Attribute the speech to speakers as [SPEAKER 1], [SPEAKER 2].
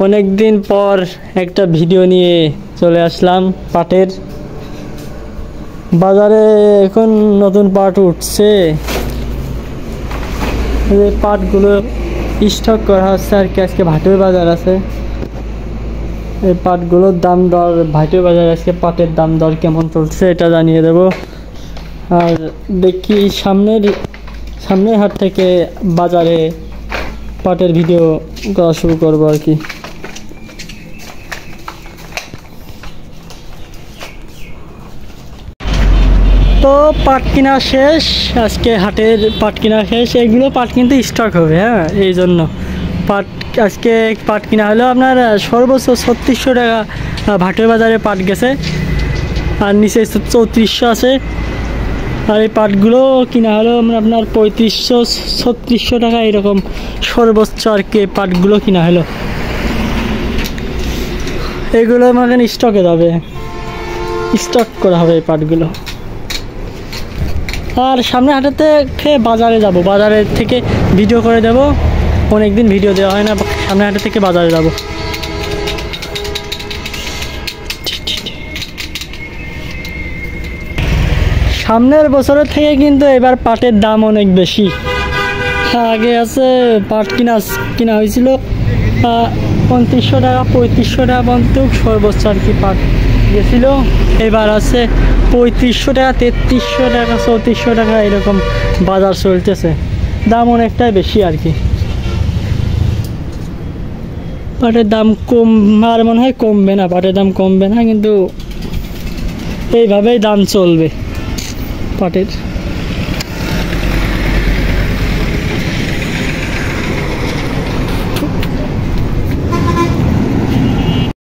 [SPEAKER 1] অনেক দিন পর একটা ভিডিও নিয়ে চলে আসলাম পাটের। বাজারে এখন নতুন পাট উঠছে, এই পাটগুলো স্টক করা হচ্ছে আর কি। আজকে ভাটির বাজার আছে, এই পাটগুলোর দাম দর ভাটির বাজার আজকে পাটের দাম দর কেমন চলছে এটা জানিয়ে দেব। আর দেখি সামনের হাট থেকে বাজারে পাটের ভিডিও করা শুরু করবো আর কি। তো পাট কিনা শেষ, আজকে হাটের পাট কিনা শেষ। এগুলো পাট কিন্তু স্টক হবে, হ্যাঁ, এই জন্য পাট আজকে পাট কিনা হলো আপনার সর্বোচ্চ 3600 টাকা ভাটের বাজারে পাট গেছে, আর নিচে 3400 আছে। আর এই পাটগুলো কিনা হলো আপনার 3500-3600 টাকা এরকম সর্বোচ্চ আর কি পাটগুলো কিনা হলো। এগুলো মানে স্টকে যাবে, স্টক করা হবে এই পাটগুলো। আর সামনে হাটের থেকে বাজারে যাব, বাজারের থেকে ভিডিও করে দেব। অনেকদিন ভিডিও দেওয়া হয় না, সামনে হাটের থেকে বাজারে যাব। সামনের বছরের থেকে কিন্তু এবার পাটের দাম অনেক বেশি। আগে আছে পাট কিনা হয়েছিল 3500 টাকা 3500 টাকা পর্যন্ত সর্বোচ্চ আর কি পাট গেছিল। এবার আছে 3500 টাকা 3300 টাকা 3400 টাকা এরকম বাজার চলতেছে, দাম অনেকটাই বেশি আর কি। পাটের দাম আর মনে হয় কমবে না, পাটের দাম কমবে না, কিন্তু এইভাবেই দাম চলবে পাটের।